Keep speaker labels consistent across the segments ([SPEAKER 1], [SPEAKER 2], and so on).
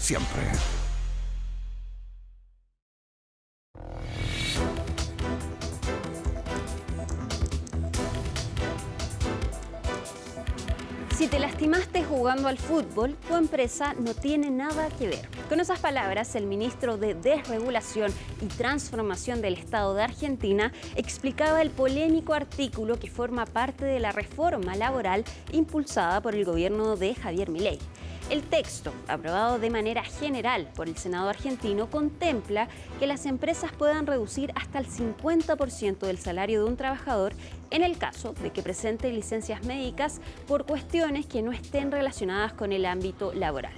[SPEAKER 1] siempre.
[SPEAKER 2] Si te lastimaste jugando al fútbol, tu empresa no tiene nada que ver. Con esas palabras, el ministro de Desregulación y Transformación del Estado de Argentina explicaba el polémico artículo que forma parte de la reforma laboral impulsada por el gobierno de Javier Milei. El texto, aprobado de manera general por el Senado argentino, contempla que las empresas puedan reducir hasta el 50% del salario de un trabajador en el caso de que presente licencias médicas por cuestiones que no estén relacionadas con el ámbito laboral.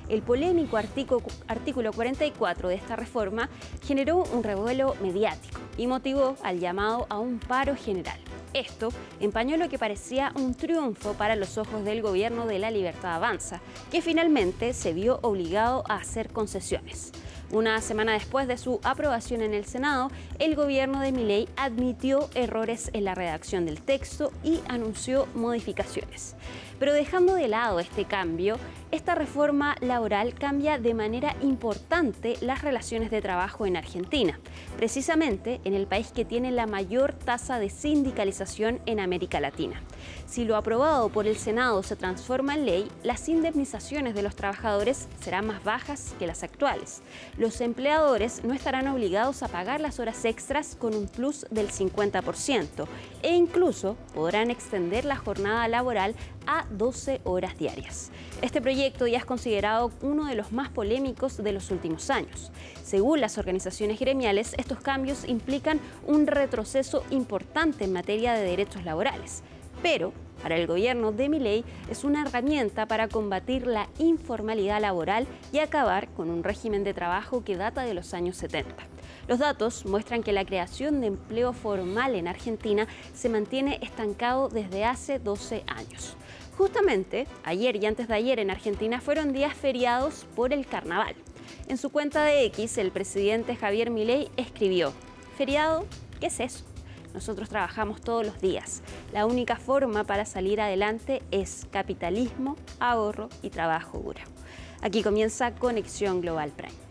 [SPEAKER 2] El polémico artículo 44 de esta reforma generó un revuelo mediático y motivó al llamado a un paro general. Esto empañó lo que parecía un triunfo para los ojos del gobierno de La Libertad Avanza, que finalmente se vio obligado a hacer concesiones. Una semana después de su aprobación en el Senado, el gobierno de Milei admitió errores en la redacción del texto y anunció modificaciones. Pero dejando de lado este cambio, esta reforma laboral cambia de manera importante las relaciones de trabajo en Argentina, precisamente en el país que tiene la mayor tasa de sindicalización en América Latina. Si lo aprobado por el Senado se transforma en ley, las indemnizaciones de los trabajadores serán más bajas que las actuales. Los empleadores no estarán obligados a pagar las horas extras con un plus del 50% e incluso podrán extender la jornada laboral a 12 horas diarias. Este proyecto ya es considerado uno de los más polémicos de los últimos años. Según las organizaciones gremiales, estos cambios implican un retroceso importante en materia de derechos laborales. Pero para el gobierno de Milei es una herramienta para combatir la informalidad laboral y acabar con un régimen de trabajo que data de los años 70. Los datos muestran que la creación de empleo formal en Argentina se mantiene estancado desde hace 12 años. Justamente, ayer y antes de ayer en Argentina fueron días feriados por el carnaval. En su cuenta de X, el presidente Javier Milei escribió: ¿feriado? ¿Qué es eso? Nosotros trabajamos todos los días. La única forma para salir adelante es capitalismo, ahorro y trabajo duro. Aquí comienza Conexión Global Prime.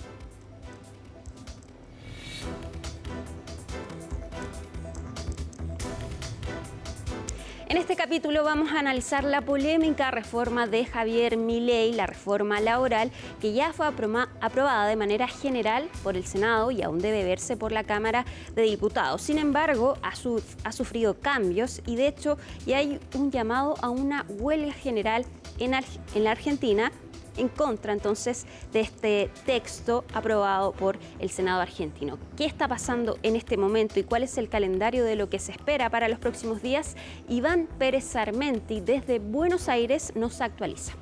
[SPEAKER 2] En este capítulo vamos a analizar la polémica reforma de Javier Milei, la reforma laboral, que ya fue aprobada de manera general por el Senado y aún debe verse por la Cámara de Diputados. Sin embargo, ha sufrido cambios y de hecho ya hay un llamado a una huelga general en la Argentina en contra entonces de este texto aprobado por el Senado argentino. ¿Qué está pasando en este momento y cuál es el calendario de lo que se espera para los próximos días? Iván Pérez Sarmenti desde Buenos Aires nos actualiza.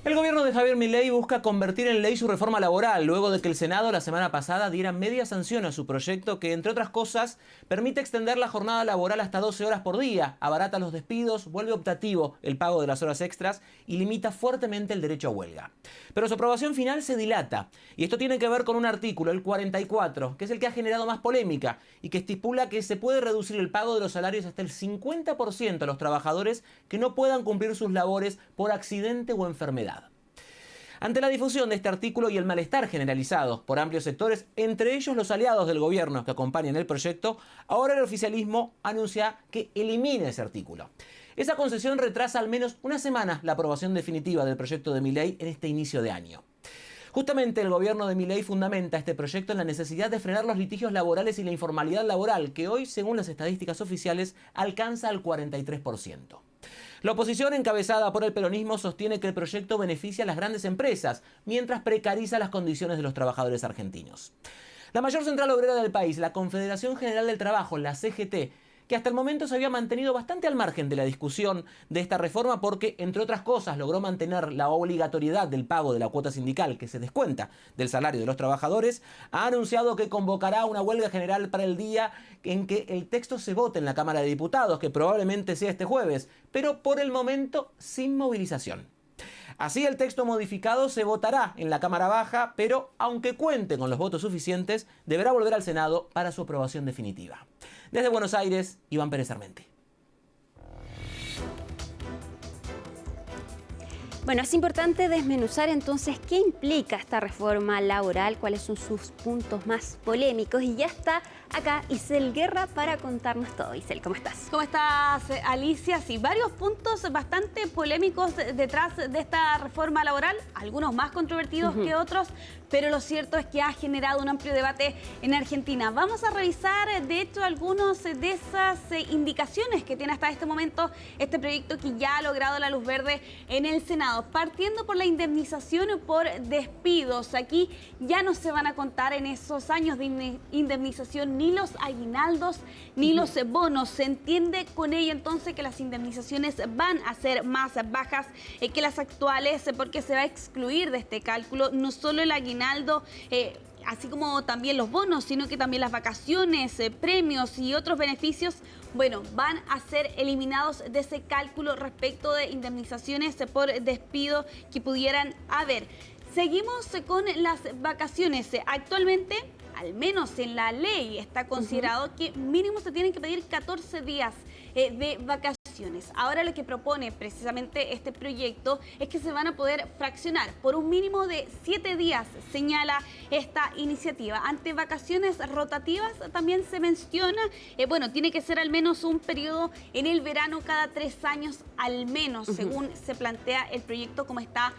[SPEAKER 3] El gobierno de Javier Milei busca convertir en ley su reforma laboral, luego de que el Senado la semana pasada diera media sanción a su proyecto que, entre otras cosas, permite extender la jornada laboral hasta 12 horas por día, abarata los despidos, vuelve optativo el pago de las horas extras y limita fuertemente el derecho a huelga. Pero su aprobación final se dilata, y esto tiene que ver con un artículo, el 44, que es el que ha generado más polémica y que estipula que se puede reducir el pago de los salarios hasta el 50% a los trabajadores que no puedan cumplir sus labores por accidente o enfermedad. Ante la difusión de este artículo y el malestar generalizado por amplios sectores, entre ellos los aliados del gobierno que acompañan el proyecto, ahora el oficialismo anuncia que elimina ese artículo. Esa concesión retrasa al menos una semana la aprobación definitiva del proyecto de Milei en este inicio de año. Justamente el gobierno de Milei fundamenta este proyecto en la necesidad de frenar los litigios laborales y la informalidad laboral, que hoy, según las estadísticas oficiales, alcanza al 43%. La oposición, encabezada por el peronismo, sostiene que el proyecto beneficia a las grandes empresas, mientras precariza las condiciones de los trabajadores argentinos. La mayor central obrera del país, la Confederación General del Trabajo, la CGT, que hasta el momento se había mantenido bastante al margen de la discusión de esta reforma porque, entre otras cosas, logró mantener la obligatoriedad del pago de la cuota sindical que se descuenta del salario de los trabajadores, ha anunciado que convocará una huelga general para el día en que el texto se vote en la Cámara de Diputados, que probablemente sea este jueves, pero por el momento sin movilización. Así, el texto modificado se votará en la Cámara Baja, pero aunque cuente con los votos suficientes, deberá volver al Senado para su aprobación definitiva. Desde Buenos Aires, Iván Pérez Sarmenti.
[SPEAKER 2] Bueno, es importante desmenuzar entonces qué implica esta reforma laboral, cuáles son sus puntos más polémicos, y ya está acá Isel Guerra para contarnos todo. Isel, ¿cómo estás?
[SPEAKER 1] ¿Cómo estás, Alicia? Sí, varios puntos bastante polémicos detrás de esta reforma laboral, algunos más controvertidos que otros, pero lo cierto es que ha generado un amplio debate en Argentina. Vamos a revisar, de hecho, algunos de esas indicaciones que tiene hasta este momento este proyecto que ya ha logrado la luz verde en el Senado. Partiendo por la indemnización por despidos. Aquí ya no se van a contar en esos años de indemnización ni los aguinaldos ni los bonos. Se entiende con ello entonces que las indemnizaciones van a ser más bajas que las actuales, porque se va a excluir de este cálculo no solo el aguinaldo, así como también los bonos, sino que también las vacaciones, premios y otros beneficios, bueno, van a ser eliminados de ese cálculo respecto de indemnizaciones por despido que pudieran haber. Seguimos con las vacaciones. Actualmente, al menos en la ley, está considerado que mínimo se tienen que pedir 14 días de vacaciones. Ahora lo que propone precisamente este proyecto es que se van a poder fraccionar por un mínimo de 7 días, señala esta iniciativa. Ante vacaciones rotativas también se menciona, bueno, tiene que ser al menos un periodo en el verano cada 3 años al menos, según se plantea el proyecto como está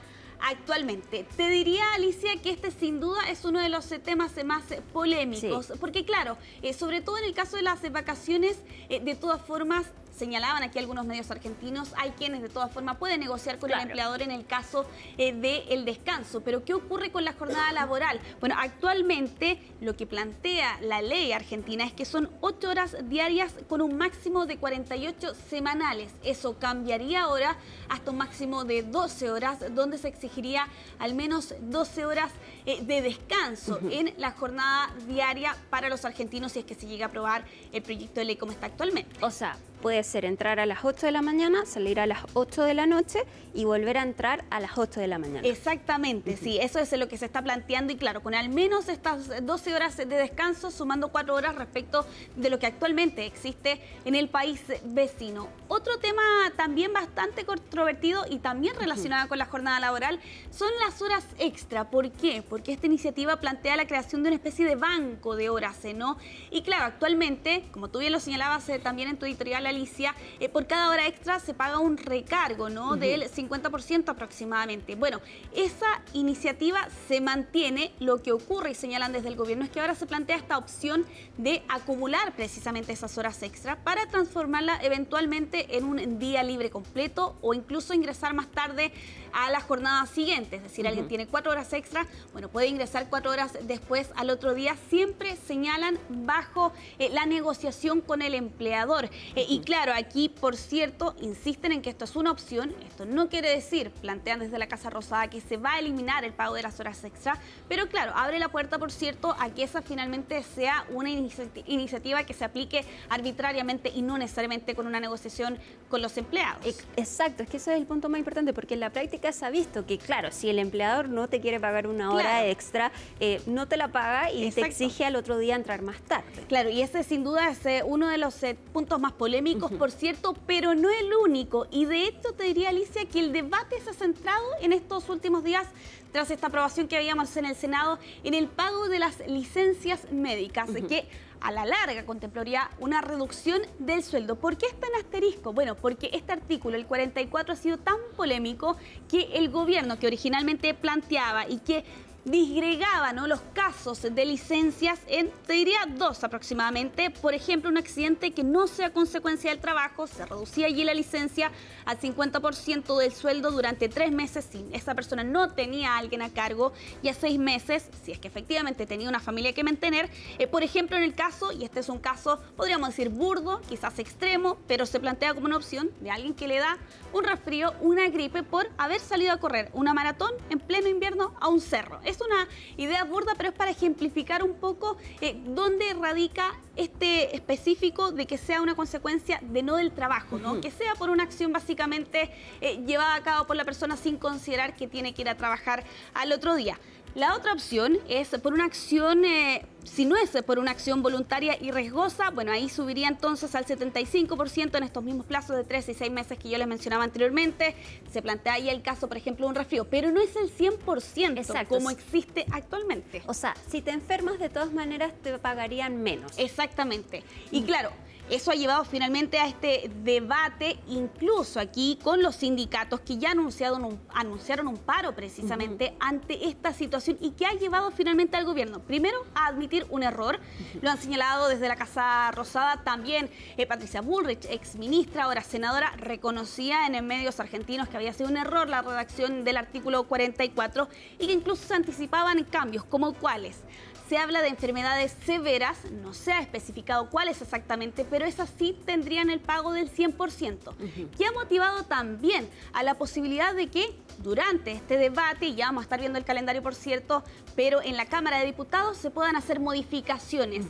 [SPEAKER 1] actualmente. Te diría, Alicia, que este sin duda es uno de los temas más polémicos, porque claro, sobre todo en el caso de las vacaciones, de todas formas, señalaban aquí algunos medios argentinos, hay quienes de todas formas pueden negociar con el empleador en el caso del descanso. Pero ¿qué ocurre con la jornada laboral? Bueno, actualmente lo que plantea la ley argentina es que son 8 horas diarias con un máximo de 48 semanales. Eso cambiaría ahora hasta un máximo de 12 horas, donde se exigiría al menos 12 horas de descanso en la jornada diaria para los argentinos si es que se llega a aprobar el proyecto de ley como está actualmente.
[SPEAKER 2] O sea, puede ser entrar a las 8 de la mañana, salir a las 8 de la noche y volver a entrar a las 8 de la mañana.
[SPEAKER 1] Exactamente, sí, eso es lo que se está planteando y claro, con al menos estas 12 horas de descanso, sumando 4 horas respecto de lo que actualmente existe en el país vecino. Otro tema también bastante controvertido y también relacionado con la jornada laboral son las horas extra. ¿Por qué? Porque esta iniciativa plantea la creación de una especie de banco de horas, ¿no? Y claro, actualmente, como tú bien lo señalabas también en tu editorial, Alicia, por cada hora extra se paga un recargo, ¿no? Del 50% aproximadamente. Bueno, esa iniciativa se mantiene. Lo que ocurre, y señalan desde el gobierno, es que ahora se plantea esta opción de acumular precisamente esas horas extra para transformarla eventualmente en un día libre completo o incluso ingresar más tarde a la jornada siguiente. Es decir, alguien tiene 4 horas extra, bueno, puede ingresar 4 horas después al otro día. Siempre señalan bajo la negociación con el empleador. Y claro, aquí, por cierto, insisten en que esto es una opción. Esto no quiere decir, plantean desde la Casa Rosada, que se va a eliminar el pago de las horas extra. Pero claro, abre la puerta, por cierto, a que esa finalmente sea una iniciativa que se aplique arbitrariamente y no necesariamente con una negociación con los empleados.
[SPEAKER 2] Exacto, es que ese es el punto más importante, porque en la práctica se ha visto que, claro, si el empleador no te quiere pagar una hora extra, no te la paga y te exige al otro día entrar más tarde.
[SPEAKER 1] Claro, y ese sin duda es uno de los puntos más polémicos, por cierto, pero no el único. Y de hecho te diría, Alicia, que el debate se ha centrado en estos últimos días, tras esta aprobación que habíamos en el Senado, en el pago de las licencias médicas, que a la larga contemplaría una reducción del sueldo. ¿Por qué está en asterisco? Bueno, porque este artículo, el 44, ha sido tan polémico que el gobierno, que originalmente planteaba y que disgregaba, ¿no?, los casos de licencias en, te diría, 2 aproximadamente. Por ejemplo, un accidente que no sea consecuencia del trabajo, se reducía allí la licencia al 50% del sueldo durante 3 meses si esa persona no tenía a alguien a cargo, y a 6 meses si es que efectivamente tenía una familia que mantener. Por ejemplo, en el caso, y este es un caso, podríamos decir burdo, quizás extremo, pero se plantea como una opción de alguien que le da un resfrío, una gripe por haber salido a correr una maratón en pleno invierno a un cerro. Es una idea burda, pero es para ejemplificar un poco dónde radica este específico de que sea una consecuencia de no del trabajo, ¿no? Que sea por una acción básicamente llevada a cabo por la persona sin considerar que tiene que ir a trabajar al otro día. La otra opción es por una acción, si no es por una acción voluntaria y riesgosa, bueno, ahí subiría entonces al 75% en estos mismos plazos de 3 y 6 meses que yo les mencionaba anteriormente. Se plantea ahí el caso, por ejemplo, de un resfrío, pero no es el 100%
[SPEAKER 2] Exacto,
[SPEAKER 1] como existe actualmente.
[SPEAKER 2] O sea, si te enfermas, de todas maneras te pagarían menos.
[SPEAKER 1] Exactamente. Y claro, eso ha llevado finalmente a este debate, incluso aquí con los sindicatos que ya anunciaron un paro precisamente ante esta situación y que ha llevado finalmente al gobierno, primero, a admitir un error. Lo han señalado desde la Casa Rosada, también Patricia Bullrich, exministra, ahora senadora, reconocía en medios argentinos que había sido un error la redacción del artículo 44 y que incluso se anticipaban cambios, como cuáles. Se habla de enfermedades severas, no se ha especificado cuáles exactamente, pero esas sí tendrían el pago del 100%, que ha motivado también a la posibilidad de que durante este debate, y ya vamos a estar viendo el calendario por cierto, pero en la Cámara de Diputados se puedan hacer modificaciones.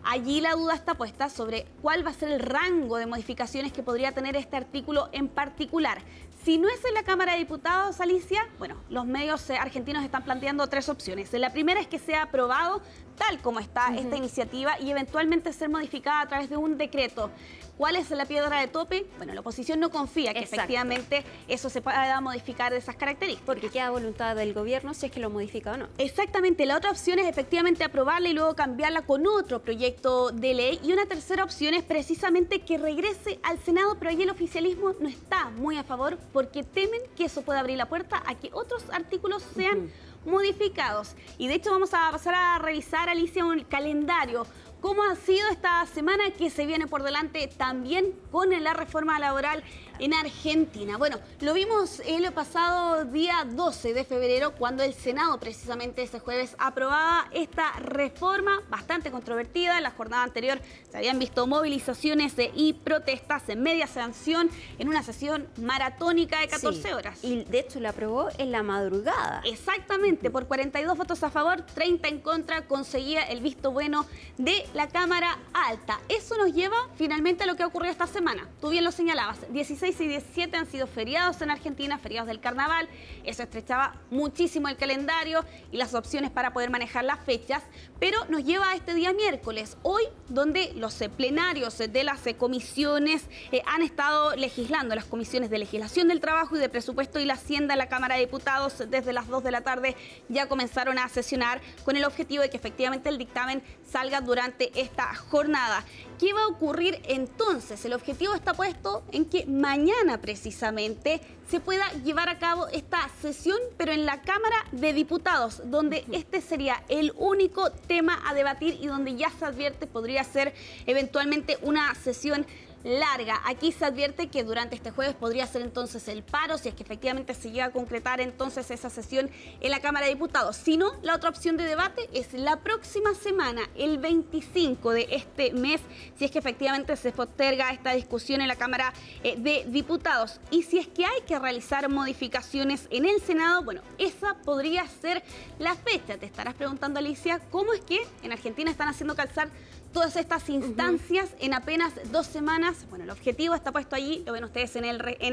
[SPEAKER 1] Allí la duda está puesta sobre cuál va a ser el rango de modificaciones que podría tener este artículo en particular. Si no es en la Cámara de Diputados, Alicia, bueno, los medios argentinos están planteando 3 opciones. La primera es que sea aprobado tal como está esta iniciativa y eventualmente ser modificada a través de un decreto. ¿Cuál es la piedra de tope? Bueno, la oposición no confía que efectivamente eso se pueda modificar de esas características.
[SPEAKER 2] Porque queda voluntad del gobierno si es que lo modifica o no.
[SPEAKER 1] Exactamente. La otra opción es efectivamente aprobarla y luego cambiarla con otro proyecto de ley. Y una tercera opción es precisamente que regrese al Senado, pero allí el oficialismo no está muy a favor porque temen que eso pueda abrir la puerta a que otros artículos sean modificados. Y de hecho vamos a pasar a revisar, Alicia, un calendario. ¿Cómo ha sido esta semana que se viene por delante también con la reforma laboral en Argentina? Bueno, lo vimos el pasado día 12 de febrero cuando el Senado precisamente ese jueves aprobaba esta reforma bastante controvertida. En la jornada anterior se habían visto movilizaciones y protestas en media sanción en una sesión maratónica de 14 horas.
[SPEAKER 2] Y de hecho la aprobó en la madrugada.
[SPEAKER 1] Exactamente, por 42 votos a favor, 30 en contra, conseguía el visto bueno de la Cámara Alta. Eso nos lleva finalmente a lo que ha ocurrido esta semana. Tú bien lo señalabas, 16 y 17 han sido feriados en Argentina, feriados del carnaval. Eso estrechaba muchísimo el calendario y las opciones para poder manejar las fechas, pero nos lleva a este día miércoles, hoy, donde los plenarios de las comisiones han estado legislando, las comisiones de legislación del trabajo y de presupuesto y la hacienda en la Cámara de Diputados desde las 2 de la tarde ya comenzaron a sesionar con el objetivo de que efectivamente el dictamen salga durante esta jornada. ¿Qué va a ocurrir entonces? El objetivo está puesto en que mañana precisamente se pueda llevar a cabo esta sesión, pero en la Cámara de Diputados, donde este sería el único tema a debatir y donde ya se advierte podría ser eventualmente una sesión larga. Aquí se advierte que durante este jueves podría ser entonces el paro, si es que efectivamente se llega a concretar entonces esa sesión en la Cámara de Diputados. Si no, la otra opción de debate es la próxima semana, el 25 de este mes, si es que efectivamente se posterga esta discusión en la Cámara de Diputados. Y si es que hay que realizar modificaciones en el Senado, bueno, esa podría ser la fecha. Te estarás preguntando, Alicia, ¿cómo es que en Argentina están haciendo calzar todas estas instancias en apenas 2 semanas? Bueno, el objetivo está puesto allí, lo ven ustedes en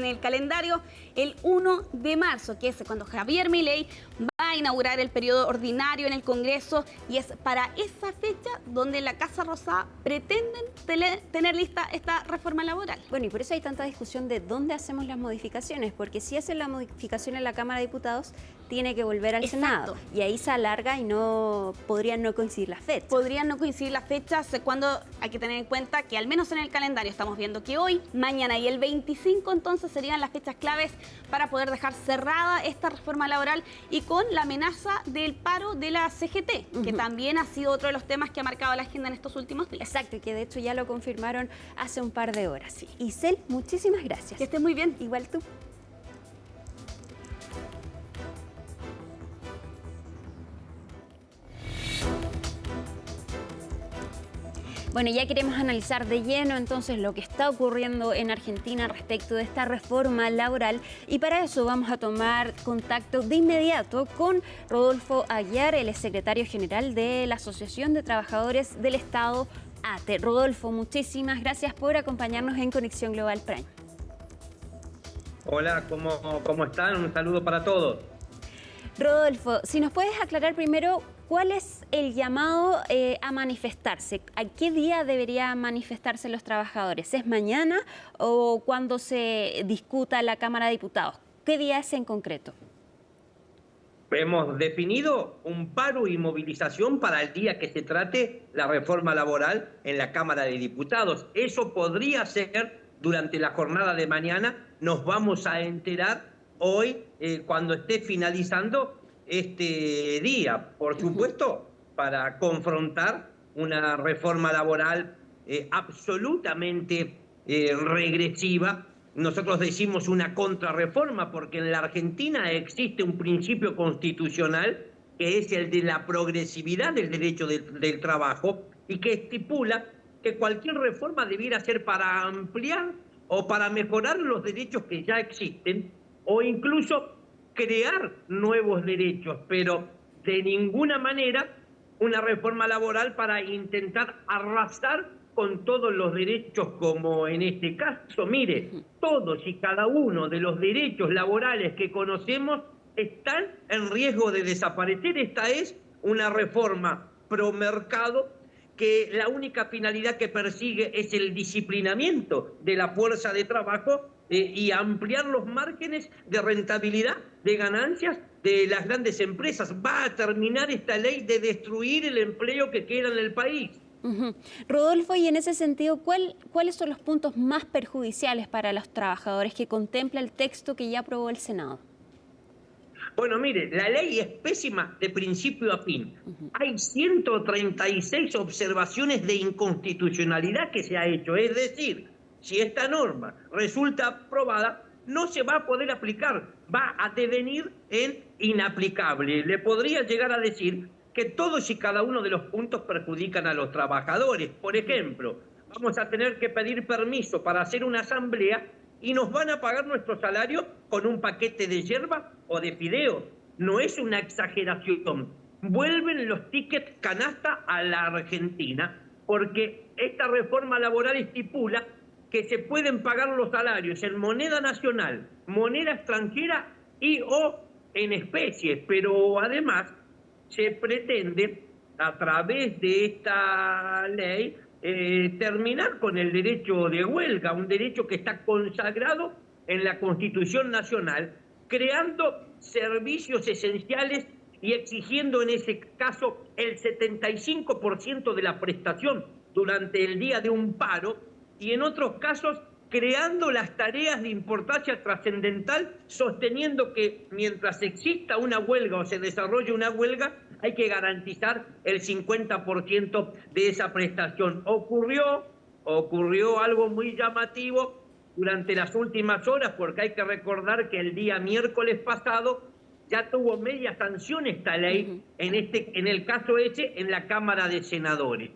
[SPEAKER 1] el calendario, el 1 de marzo, que es cuando Javier Milei va a inaugurar el periodo ordinario en el Congreso, y es para esa fecha donde la Casa Rosada pretenden tener lista esta reforma laboral.
[SPEAKER 2] Bueno, y por eso hay tanta discusión de dónde hacemos las modificaciones, porque si hacen la modificación en la Cámara de Diputados, tiene que volver al Senado, y ahí se alarga y no podrían no coincidir las fechas.
[SPEAKER 1] Podrían no coincidir las fechas, cuando hay que tener en cuenta que al menos en el calendario estamos viendo que hoy, mañana y el 25 entonces serían las fechas claves para poder dejar cerrada esta reforma laboral y con la amenaza del paro de la CGT, que también ha sido otro de los temas que ha marcado la agenda en estos últimos días.
[SPEAKER 2] Exacto, y que de hecho ya lo confirmaron hace un par de horas. Sí. Isel, muchísimas gracias.
[SPEAKER 1] Que estés muy bien.
[SPEAKER 2] Igual tú. Bueno, ya queremos analizar de lleno entonces lo que está ocurriendo en Argentina respecto de esta reforma laboral, y para eso vamos a tomar contacto de inmediato con Rodolfo Aguiar, el secretario general de la Asociación de Trabajadores del Estado, ATE. Rodolfo, muchísimas gracias por acompañarnos en Conexión Global Prime.
[SPEAKER 4] Hola, ¿cómo están? Un saludo para todos.
[SPEAKER 2] Rodolfo, si nos puedes aclarar primero cuál es el llamado a manifestarse. ¿A qué día deberían manifestarse los trabajadores? ¿Es mañana o cuando se discuta en la Cámara de Diputados? ¿Qué día es en concreto?
[SPEAKER 4] Hemos definido un paro y movilización para el día que se trate la reforma laboral en la Cámara de Diputados. Eso podría ser durante la jornada de mañana. Nos vamos a enterar hoy cuando esté finalizando este día. Por supuesto, para confrontar una reforma laboral absolutamente regresiva. Nosotros decimos una contrarreforma porque en la Argentina existe un principio constitucional que es el de la progresividad del derecho del trabajo y que estipula que cualquier reforma debiera ser para ampliar o para mejorar los derechos que ya existen o incluso crear nuevos derechos, pero de ninguna manera una reforma laboral para intentar arrasar con todos los derechos, como en este caso. Mire, todos y cada uno de los derechos laborales que conocemos están en riesgo de desaparecer. Esta es una reforma pro mercado que la única finalidad que persigue es el disciplinamiento de la fuerza de trabajo y ampliar los márgenes de rentabilidad, de ganancias de las grandes empresas. Va a terminar esta ley de destruir el empleo que queda en el país.
[SPEAKER 2] Rodolfo, y en ese sentido, ¿cuáles son los puntos más perjudiciales para los trabajadores que contempla el texto que ya aprobó el Senado?
[SPEAKER 4] Bueno, mire, la ley es pésima de principio a fin. Hay 136 observaciones de inconstitucionalidad que se ha hecho. Es decir, si esta norma resulta aprobada, no se va a poder aplicar, va a devenir en inaplicable. Le podría llegar a decir que todos y cada uno de los puntos perjudican a los trabajadores. Por ejemplo, vamos a tener que pedir permiso para hacer una asamblea y nos van a pagar nuestro salario con un paquete de yerba o de fideos. No es una exageración. Vuelven los tickets canasta a la Argentina porque esta reforma laboral estipula que se pueden pagar los salarios en moneda nacional, moneda extranjera y o en especies, pero además se pretende, a través de esta ley, terminar con el derecho de huelga, un derecho que está consagrado en la Constitución Nacional, creando servicios esenciales y exigiendo en ese caso el 75% de la prestación durante el día de un paro, y en otros casos creando las tareas de importancia trascendental, sosteniendo que mientras exista una huelga o se desarrolle una huelga, hay que garantizar el 50% de esa prestación. Ocurrió algo muy llamativo durante las últimas horas, porque hay que recordar que el día miércoles pasado ya tuvo media sanción esta ley, en el caso en la Cámara de Senadores.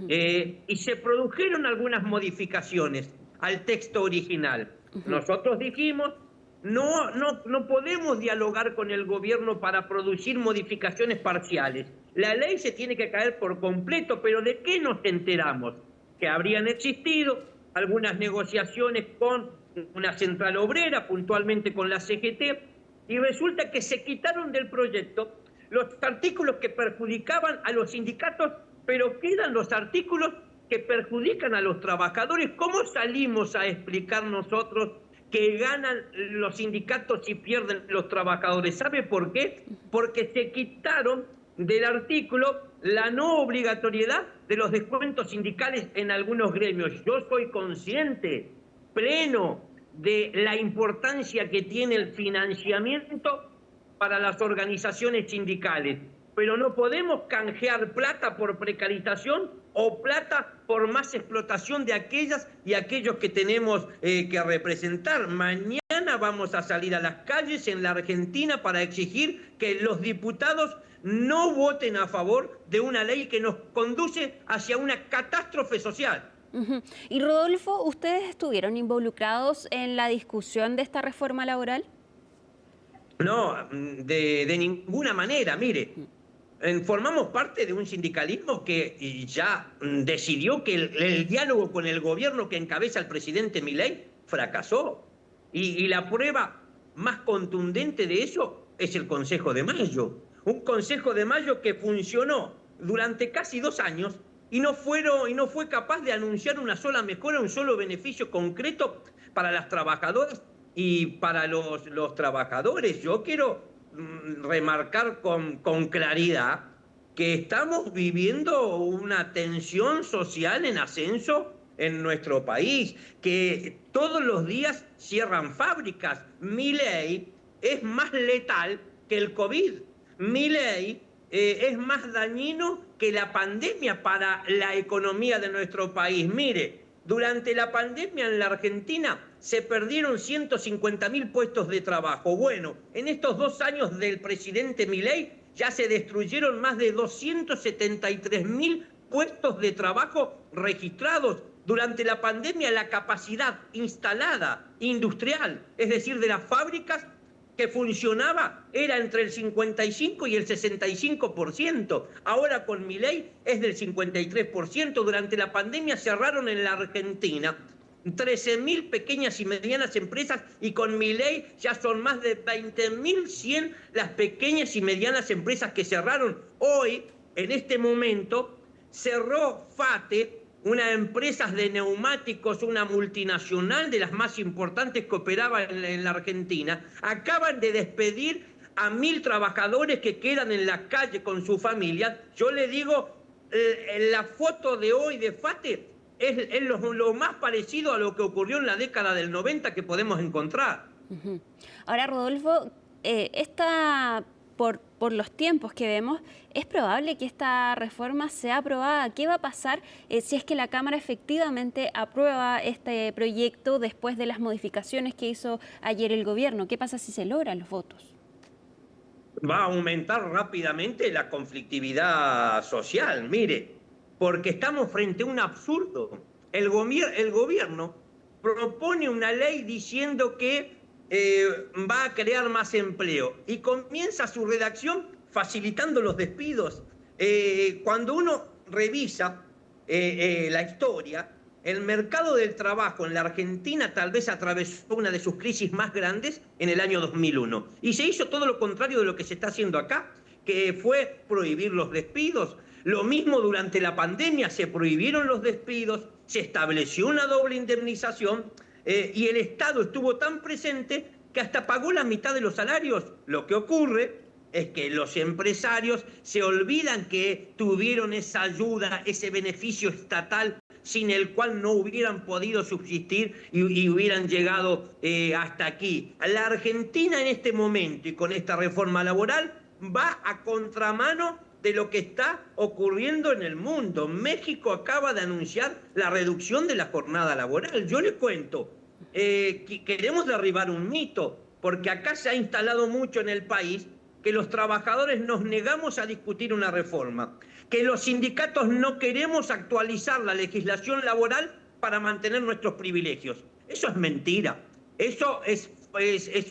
[SPEAKER 4] Y se produjeron algunas modificaciones al texto original. Nosotros dijimos, no podemos dialogar con el gobierno para producir modificaciones parciales. La ley se tiene que caer por completo, pero ¿de qué nos enteramos? Que habrían existido algunas negociaciones con una central obrera, puntualmente con la CGT, y resulta que se quitaron del proyecto los artículos que perjudicaban a los sindicatos, pero quedan los artículos que perjudican a los trabajadores. ¿Cómo salimos a explicar nosotros que ganan los sindicatos y pierden los trabajadores? ¿Sabe por qué? Porque se quitaron del artículo la no obligatoriedad de los descuentos sindicales en algunos gremios. Yo soy consciente pleno de la importancia que tiene el financiamiento para las organizaciones sindicales, pero no podemos canjear plata por precarización o plata por más explotación de aquellas y aquellos que tenemos que representar. Mañana vamos a salir a las calles en la Argentina para exigir que los diputados no voten a favor de una ley que nos conduce hacia una catástrofe social.
[SPEAKER 2] Y Rodolfo, ¿ustedes estuvieron involucrados en la discusión de esta reforma laboral?
[SPEAKER 4] No, de ninguna manera. Mire, formamos parte de un sindicalismo que ya decidió que el diálogo con el gobierno que encabeza el presidente Milei fracasó. Y la prueba más contundente de eso es el Consejo de Mayo. Un Consejo de Mayo que funcionó durante casi 2 años y no fue capaz de anunciar una sola mejora, un solo beneficio concreto para las trabajadoras y para los trabajadores. Yo quiero remarcar con claridad que estamos viviendo una tensión social en ascenso en nuestro país, que todos los días cierran fábricas. Milei es más letal que el COVID. Milei es más dañino que la pandemia para la economía de nuestro país. Mire, durante la pandemia en la Argentina se perdieron 150.000 puestos de trabajo. Bueno, en estos 2 años del presidente Milei ya se destruyeron más de 273.000 puestos de trabajo registrados. Durante la pandemia la capacidad instalada industrial, es decir, de las fábricas que funcionaba, era entre el 55 y el 65%. Ahora con Milei es del 53%. Durante la pandemia cerraron en la Argentina 13.000 pequeñas y medianas empresas y con Milei ya son más de 20.100 las pequeñas y medianas empresas que cerraron. Hoy, en este momento, cerró FATE, una empresa de neumáticos, una multinacional de las más importantes que operaba en la Argentina. Acaban de despedir a 1.000 trabajadores que quedan en la calle con su familia. Yo le digo, la foto de hoy de FATE es lo más parecido a lo que ocurrió en la década del 90 que podemos encontrar.
[SPEAKER 2] Ahora, Rodolfo, por los tiempos que vemos, ¿es probable que esta reforma sea aprobada? ¿Qué va a pasar si es que la Cámara efectivamente aprueba este proyecto después de las modificaciones que hizo ayer el gobierno? ¿Qué pasa si se logran los votos?
[SPEAKER 4] Va a aumentar rápidamente la conflictividad social, mire, porque estamos frente a un absurdo. El gobierno propone una ley diciendo que va a crear más empleo y comienza su redacción facilitando los despidos. Cuando uno revisa la historia, el mercado del trabajo en la Argentina tal vez atravesó una de sus crisis más grandes en el año 2001 y se hizo todo lo contrario de lo que se está haciendo acá, que fue prohibir los despidos. Lo mismo durante la pandemia, se prohibieron los despidos, se estableció una doble indemnización y el Estado estuvo tan presente que hasta pagó la mitad de los salarios. Lo que ocurre es que los empresarios se olvidan que tuvieron esa ayuda, ese beneficio estatal sin el cual no hubieran podido subsistir y hubieran llegado hasta aquí. La Argentina en este momento y con esta reforma laboral va a contramano de lo que está ocurriendo en el mundo. México acaba de anunciar la reducción de la jornada laboral. Yo le cuento, queremos derribar un mito, porque acá se ha instalado mucho en el país que los trabajadores nos negamos a discutir una reforma, que los sindicatos no queremos actualizar la legislación laboral para mantener nuestros privilegios. Eso es mentira, eso es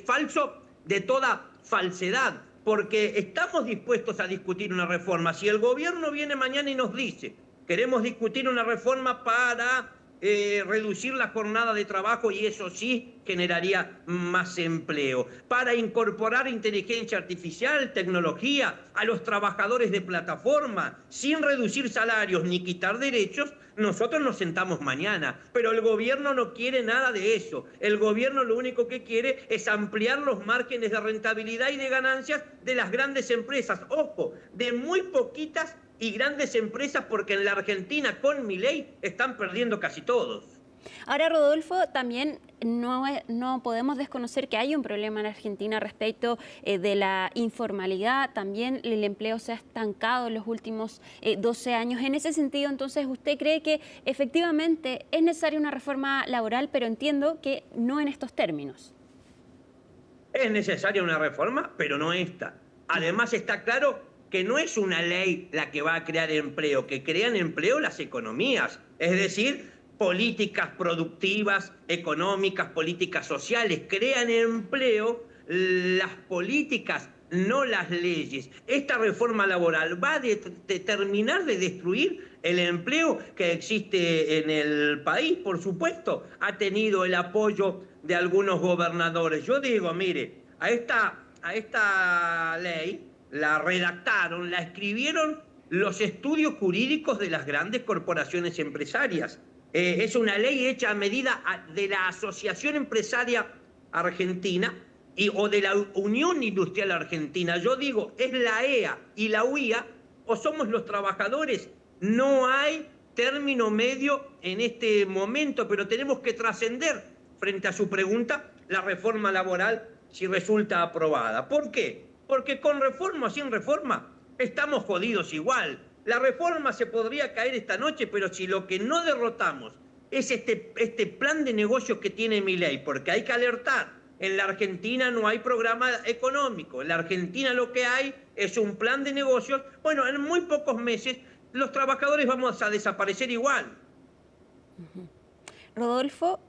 [SPEAKER 4] falso de toda falsedad, porque estamos dispuestos a discutir una reforma. Si el gobierno viene mañana y nos dice, queremos discutir una reforma para reducir la jornada de trabajo y eso sí generaría más empleo, para incorporar inteligencia artificial, tecnología a los trabajadores de plataforma, sin reducir salarios ni quitar derechos, nosotros nos sentamos mañana. Pero el gobierno no quiere nada de eso. El gobierno lo único que quiere es ampliar los márgenes de rentabilidad y de ganancias de las grandes empresas. Ojo, de muy poquitas y grandes empresas, porque en la Argentina con Milei están perdiendo casi todos.
[SPEAKER 2] Ahora, Rodolfo, también no podemos desconocer que hay un problema en Argentina respecto de la informalidad. También el empleo se ha estancado en los últimos 12 años. En ese sentido, entonces, ¿usted cree que efectivamente es necesaria una reforma laboral, pero entiendo que no en estos términos?
[SPEAKER 4] Es necesaria una reforma, pero no esta. Además, está claro que no es una ley la que va a crear empleo, que crean empleo las economías, es decir, políticas productivas, económicas, políticas sociales, crean empleo las políticas, no las leyes. Esta reforma laboral va a terminar de destruir el empleo que existe en el país. Por supuesto, ha tenido el apoyo de algunos gobernadores. Yo digo, mire, a esta ley la redactaron, la escribieron los estudios jurídicos de las grandes corporaciones empresarias. Es una ley hecha a medida de la Asociación Empresaria Argentina o de la Unión Industrial Argentina. Yo digo, es la EA y la UIA o somos los trabajadores. No hay término medio en este momento, pero tenemos que trascender frente a su pregunta la reforma laboral si resulta aprobada. ¿Por qué? Porque con reforma o sin reforma estamos jodidos igual. La reforma se podría caer esta noche, pero si lo que no derrotamos es este plan de negocios que tiene Milei, porque hay que alertar, en la Argentina no hay programa económico, en la Argentina lo que hay es un plan de negocios. Bueno, en muy pocos meses los trabajadores vamos a desaparecer igual.
[SPEAKER 2] Rodolfo,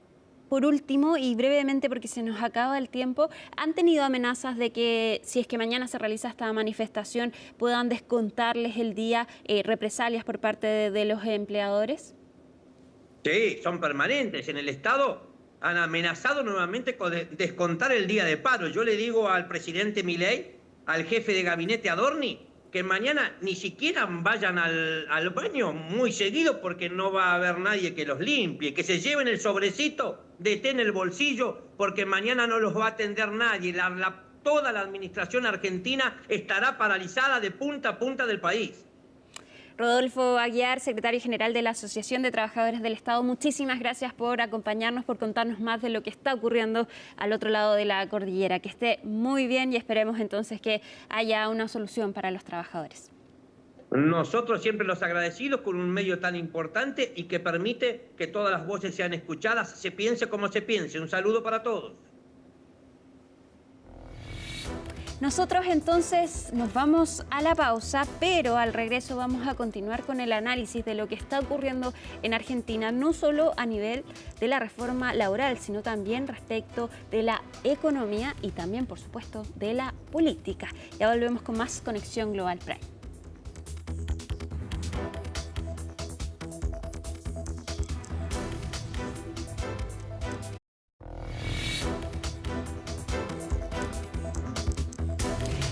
[SPEAKER 2] por último y brevemente porque se nos acaba el tiempo, ¿han tenido amenazas de que si es que mañana se realiza esta manifestación puedan descontarles el día, represalias por parte de los empleadores?
[SPEAKER 4] Sí, son permanentes. En el Estado han amenazado nuevamente con descontar el día de paro. Yo le digo al presidente Milei, al jefe de gabinete Adorni, que mañana ni siquiera vayan al baño muy seguido porque no va a haber nadie que los limpie, que se lleven el sobrecito de té en el bolsillo porque mañana no los va a atender nadie. Toda la administración argentina estará paralizada de punta a punta del país.
[SPEAKER 2] Rodolfo Aguiar, secretario general de la Asociación de Trabajadores del Estado, muchísimas gracias por acompañarnos, por contarnos más de lo que está ocurriendo al otro lado de la cordillera. Que esté muy bien y esperemos entonces que haya una solución para los trabajadores.
[SPEAKER 4] Nosotros siempre los agradecidos con un medio tan importante y que permite que todas las voces sean escuchadas, se piense como se piense. Un saludo para todos.
[SPEAKER 2] Nosotros entonces nos vamos a la pausa, pero al regreso vamos a continuar con el análisis de lo que está ocurriendo en Argentina, no solo a nivel de la reforma laboral, sino también respecto de la economía y también, por supuesto, de la política. Ya volvemos con más Conexión Global Prime.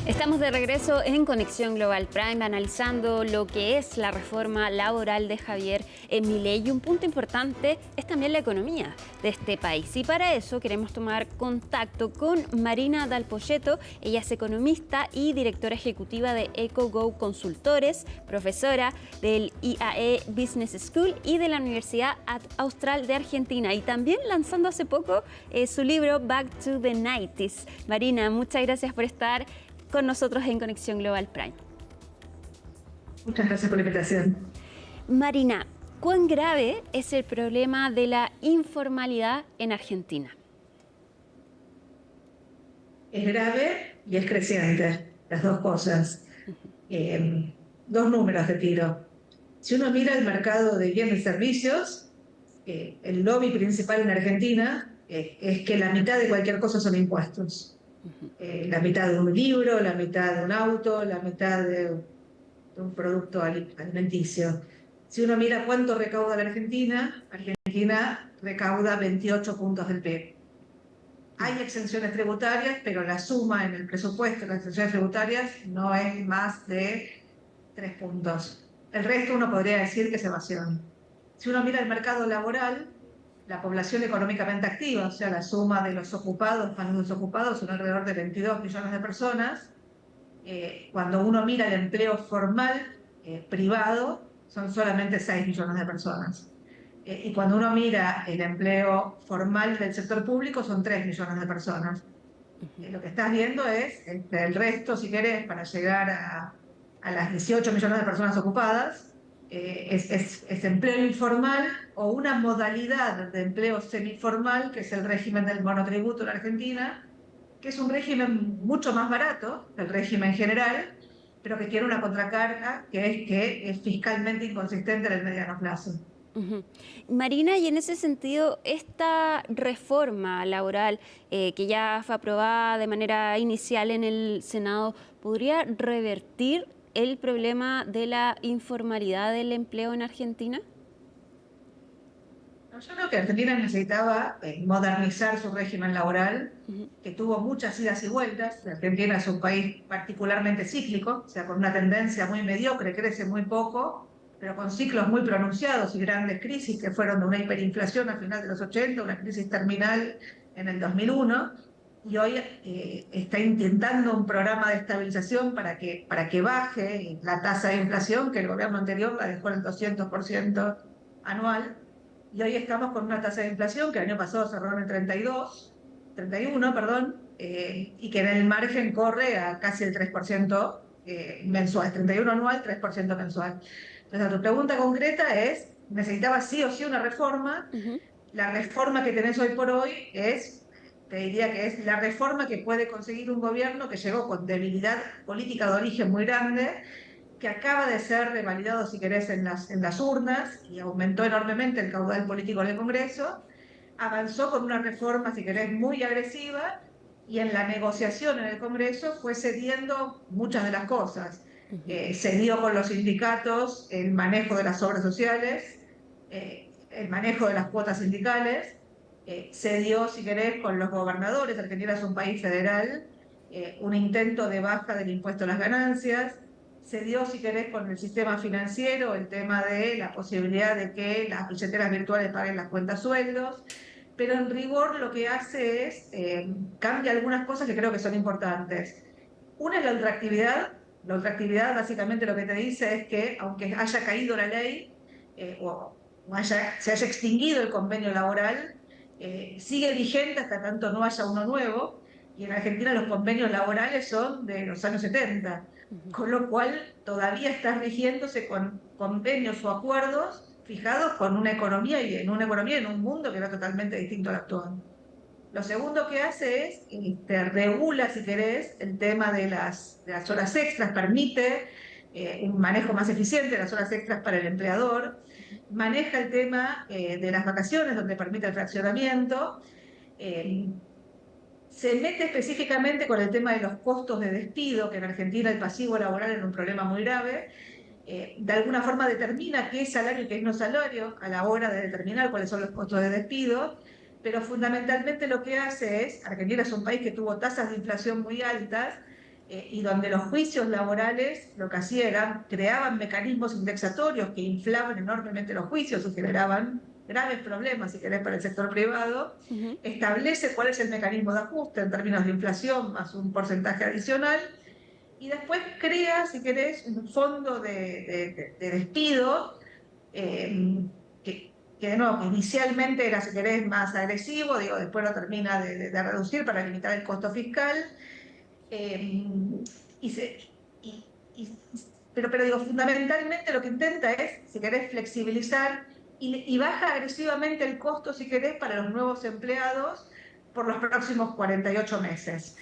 [SPEAKER 2] Estamos de regreso en Conexión Global Prime analizando lo que es la reforma laboral de Javier Milei y un punto importante es también la economía de este país. Y para eso queremos tomar contacto con Marina Dal Poyetto. Ella es economista y directora ejecutiva de EcoGo Consultores, profesora del IAE Business School y de la Universidad Austral de Argentina y también lanzando hace poco su libro Back to the 90s. Marina, muchas gracias por estar con nosotros en Conexión Global Prime.
[SPEAKER 5] Muchas gracias por la invitación.
[SPEAKER 2] Marina, ¿cuán grave es el problema de la informalidad en Argentina?
[SPEAKER 5] Es grave y es creciente, las dos cosas. Dos números de tiro. Si uno mira el mercado de bienes y servicios, el lobby principal en Argentina es que la mitad de cualquier cosa son impuestos. La mitad de un libro, la mitad de un auto, la mitad de un producto alimenticio. Si uno mira cuánto recauda la Argentina recauda 28 puntos del PIB. Hay exenciones tributarias, pero la suma en el presupuesto de las exenciones tributarias no es más de 3 puntos. El resto uno podría decir que es evasión. Si uno mira el mercado laboral, la población económicamente activa, o sea, la suma de los ocupados más los desocupados, son alrededor de 22 millones de personas. Cuando uno mira el empleo formal privado, son solamente 6 millones de personas. Y cuando uno mira el empleo formal del sector público, son 3 millones de personas. Lo que estás viendo es el resto, si querés, para llegar a las 18 millones de personas ocupadas, es empleo informal o una modalidad de empleo semiformal, que es el régimen del monotributo en Argentina, que es un régimen mucho más barato que el régimen general, pero que tiene una contracarga que es fiscalmente inconsistente en el mediano plazo.
[SPEAKER 2] Marina, y en ese sentido, esta reforma laboral que ya fue aprobada de manera inicial en el Senado, ¿podría revertir el problema de la informalidad del empleo en Argentina?
[SPEAKER 5] Yo creo que Argentina necesitaba modernizar su régimen laboral, que tuvo muchas idas y vueltas. Argentina es un país particularmente cíclico, o sea, con una tendencia muy mediocre, crece muy poco, pero con ciclos muy pronunciados y grandes crisis que fueron de una hiperinflación a final de los 80, una crisis terminal en el 2001, y hoy está intentando un programa de estabilización para que baje la tasa de inflación, que el gobierno anterior la dejó en el 200% anual. Y hoy estamos con una tasa de inflación que el año pasado cerró en el 31, perdón, y que en el margen corre a casi el 3% mensual, 31 anual, 3% mensual. Entonces, tu pregunta concreta es, ¿necesitaba sí o sí una reforma? La reforma que tenés hoy por hoy te diría que es la reforma que puede conseguir un gobierno que llegó con debilidad política de origen muy grande, que acaba de ser revalidado, si querés, en las urnas y aumentó enormemente el caudal político en el Congreso, avanzó con una reforma, si querés, muy agresiva y en la negociación en el Congreso fue cediendo muchas de las cosas. Cedió con los sindicatos el manejo de las obras sociales, el manejo de las cuotas sindicales, cedió, si querés, con los gobernadores. Argentina es un país federal, un intento de baja del impuesto a las ganancias. Se dio, si querés, con el sistema financiero, el tema de la posibilidad de que las billeteras virtuales paguen las cuentas sueldos, pero en rigor lo que hace es, cambia algunas cosas que creo que son importantes. Una es la ultraactividad. La ultraactividad básicamente lo que te dice es que, aunque haya caído la ley, se haya extinguido el convenio laboral, sigue vigente hasta tanto no haya uno nuevo, y en Argentina los convenios laborales son de los años 70. Con lo cual todavía está rigiéndose con convenios o acuerdos fijados con una economía y en un mundo que era totalmente distinto al actual. Lo segundo que hace es regula, si querés, el tema de las horas extras, permite un manejo más eficiente de las horas extras para el empleador, maneja el tema de las vacaciones, donde permite el fraccionamiento, se mete específicamente con el tema de los costos de despido, que en Argentina el pasivo laboral era un problema muy grave. De alguna forma determina qué es salario y qué es no salario a la hora de determinar cuáles son los costos de despido, pero fundamentalmente lo que hace es, Argentina es un país que tuvo tasas de inflación muy altas y donde los juicios laborales lo que hacían era, creaban mecanismos indexatorios que inflaban enormemente los juicios y generaban graves problemas, si querés, para el sector privado, establece cuál es el mecanismo de ajuste en términos de inflación más un porcentaje adicional, y después crea, si querés, un fondo de despido que de nuevo, inicialmente era, si querés, más agresivo, después lo termina de reducir para limitar el costo fiscal, pero digo, fundamentalmente lo que intenta es, si querés, flexibilizar y baja agresivamente el costo, si querés, para los nuevos empleados por los próximos 48 meses.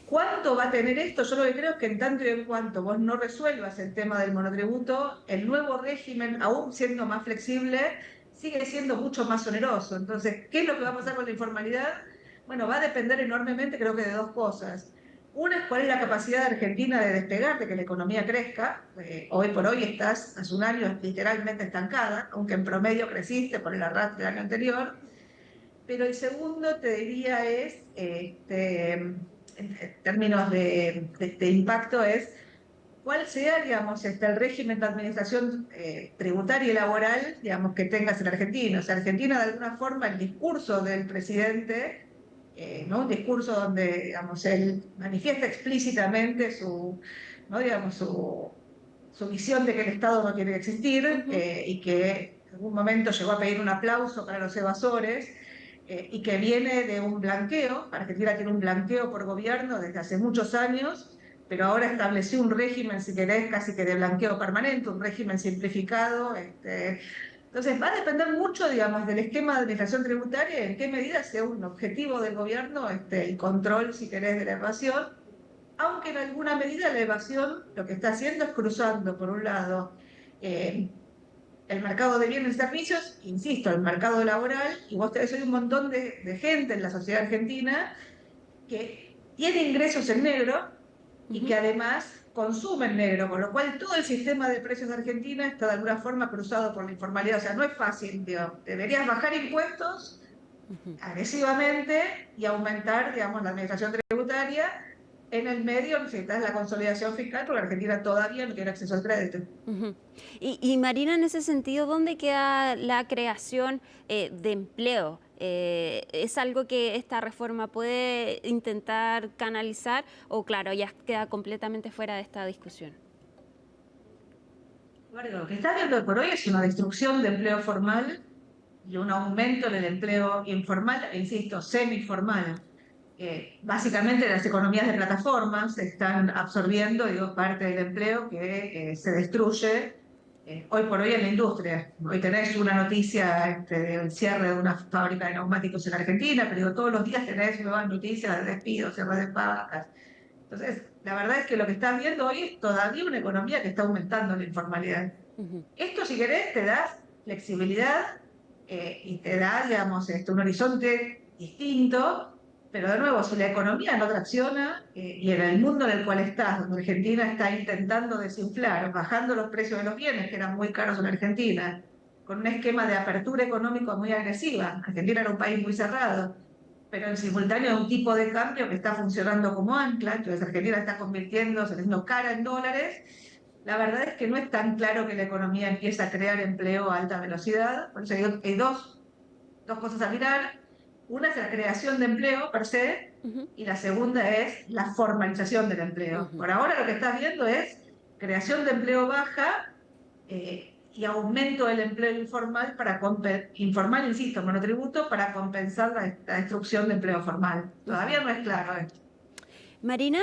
[SPEAKER 5] ¿Cuánto va a tener esto? Yo lo que creo es que en tanto y en cuanto vos no resuelvas el tema del monotributo, el nuevo régimen, aún siendo más flexible, sigue siendo mucho más oneroso. Entonces, ¿qué es lo que va a pasar con la informalidad? Bueno, va a depender enormemente, creo que de dos cosas. Una es cuál es la capacidad de Argentina de despegar, de que la economía crezca. Hoy por hoy estás, hace un año, literalmente estancada, aunque en promedio creciste por el arrastre del año anterior. Pero el segundo, te diría, es, en términos de impacto, es cuál sea, digamos, el régimen de administración tributaria y laboral, digamos, que tengas en Argentina. O sea, Argentina, de alguna forma, el discurso del presidente, ¿no? Un discurso donde, digamos, él manifiesta explícitamente su visión de que el Estado no tiene que existir, y que en algún momento llegó a pedir un aplauso para los evasores, y que viene de un blanqueo. Argentina tiene un blanqueo por gobierno desde hace muchos años, pero ahora estableció un régimen, si querés, casi que de blanqueo permanente, un régimen simplificado. Entonces va a depender mucho, digamos, del esquema de administración tributaria y en qué medida sea un objetivo del gobierno el control, si querés, de la evasión, aunque en alguna medida la evasión lo que está haciendo es cruzando, por un lado, el mercado de bienes y servicios, insisto, el mercado laboral, y vos tenés hoy un montón de gente en la sociedad argentina que tiene ingresos en negro y que además consume en negro, con lo cual todo el sistema de precios de Argentina está de alguna forma cruzado por la informalidad. O sea, no es fácil, digo, deberías bajar impuestos agresivamente y aumentar, digamos, la administración tributaria. En el medio necesitas la consolidación fiscal, porque Argentina todavía no tiene acceso al crédito.
[SPEAKER 2] Y Marina, en ese sentido, ¿dónde queda la creación de empleo? ¿Es algo que esta reforma puede intentar canalizar o, claro, ya queda completamente fuera de esta discusión?
[SPEAKER 5] Bueno, lo que está viendo por hoy es una destrucción de empleo formal y un aumento del empleo informal, e insisto, semiformal. Básicamente las economías de plataformas están absorbiendo, digo, parte del empleo que se destruye hoy por hoy en la industria. Hoy tenés una noticia del cierre de una fábrica de neumáticos en Argentina, pero digo, todos los días tenés nuevas noticias de despidos, cierre de fábricas. Entonces, la verdad es que lo que estás viendo hoy es todavía una economía que está aumentando la informalidad. Esto, si querés, te da flexibilidad y te da, digamos, un horizonte distinto. Pero de nuevo, si la economía no tracciona y en el mundo en el cual estás, donde Argentina está intentando desinflar, bajando los precios de los bienes, que eran muy caros en Argentina, con un esquema de apertura económica muy agresiva. Argentina era un país muy cerrado, pero en simultáneo un tipo de cambio que está funcionando como ancla, entonces Argentina está convirtiéndose en cara en dólares. La verdad es que no es tan claro que la economía empiece a crear empleo a alta velocidad. Por eso digo, hay dos cosas a mirar. Una es la creación de empleo per se, y la segunda es la formalización del empleo. Por ahora lo que estás viendo es creación de empleo baja y aumento del empleo informal, informal, insisto, monotributo, para compensar la destrucción de empleo formal. Todavía no es claro esto.
[SPEAKER 2] Marina,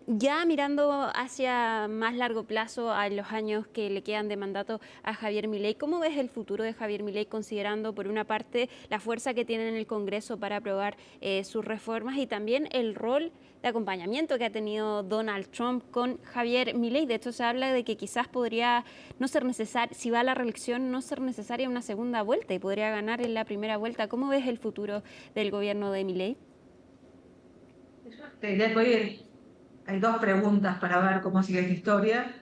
[SPEAKER 2] ya mirando hacia más largo plazo, a los años que le quedan de mandato a Javier Milei, ¿cómo ves el futuro de Javier Milei, considerando por una parte la fuerza que tiene en el Congreso para aprobar sus reformas y también el rol de acompañamiento que ha tenido Donald Trump con Javier Milei? De hecho, se habla de que quizás podría no ser necesario, si va a la reelección, no ser necesaria una segunda vuelta y podría ganar en la primera vuelta. ¿Cómo ves el futuro del gobierno de Milei?
[SPEAKER 5] Te diría que hoy hay dos preguntas para ver cómo sigue esta historia.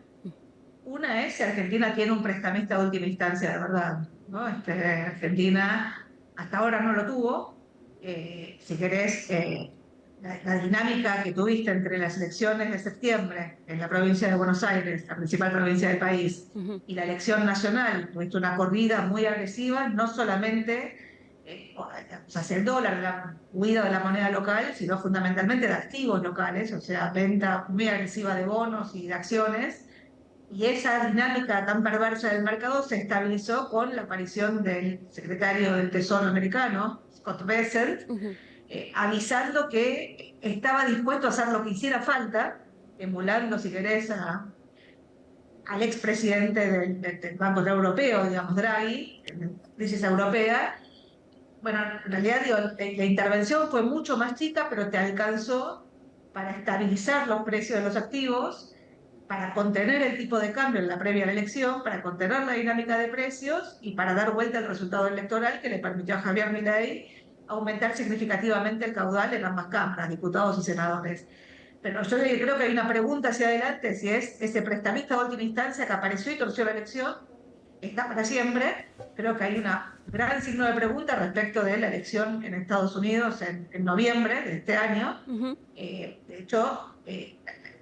[SPEAKER 5] Una es si Argentina tiene un prestamista de última instancia de verdad, ¿no? Argentina hasta ahora no lo tuvo. Si querés, la dinámica que tuviste entre las elecciones de septiembre en la provincia de Buenos Aires, la principal provincia del país, y la elección nacional, tuviste una corrida muy agresiva, no solamente hacia el dólar, la huida de la moneda local, sino fundamentalmente de activos locales, o sea, venta muy agresiva de bonos y de acciones. Y esa dinámica tan perversa del mercado se estabilizó con la aparición del secretario del Tesoro americano, Scott Bessent, avisando que estaba dispuesto a hacer lo que hiciera falta, emulando, si querés, al expresidente del Banco Central Europeo, digamos, Draghi, en la crisis europea. Bueno, en realidad digo, la intervención fue mucho más chica, pero te alcanzó para estabilizar los precios de los activos, para contener el tipo de cambio en la previa a la elección, para contener la dinámica de precios y para dar vuelta al resultado electoral que le permitió a Javier Milei aumentar significativamente el caudal en ambas cámaras, diputados y senadores. Pero yo creo que hay una pregunta hacia adelante, si es ese prestamista de última instancia que apareció y torció la elección, está para siempre. Creo que hay un gran signo de pregunta respecto de la elección en Estados Unidos en noviembre de este año. De hecho,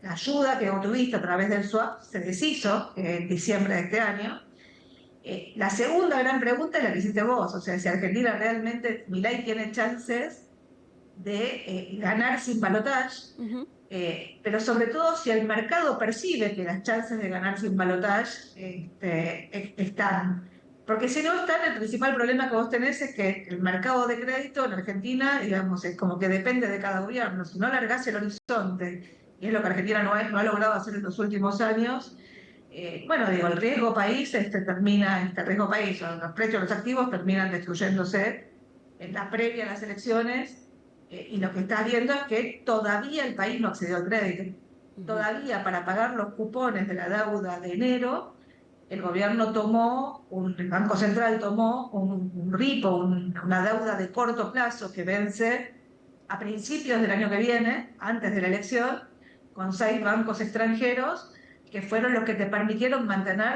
[SPEAKER 5] la ayuda que obtuviste a través del swap se deshizo en diciembre de este año. La segunda gran pregunta es la que hiciste vos, o sea, si Argentina realmente, Milei tiene chances de ganar sin balotaje, pero sobre todo si el mercado percibe que las chances de ganar sin balotaje están. Porque si no están, el principal problema que vos tenés es que el mercado de crédito en Argentina, digamos, es como que depende de cada gobierno. Si no largás el horizonte, y es lo que Argentina no ha logrado hacer en los últimos años, bueno, digo, el riesgo país riesgo país, o los precios de los activos terminan destruyéndose en la previa a las elecciones, y lo que estás viendo es que todavía el país no accedió al crédito. Todavía para pagar los cupones de la deuda de enero, el Banco Central tomó un repo, una deuda de corto plazo que vence a principios del año que viene, antes de la elección, con 6 bancos extranjeros que fueron los que te permitieron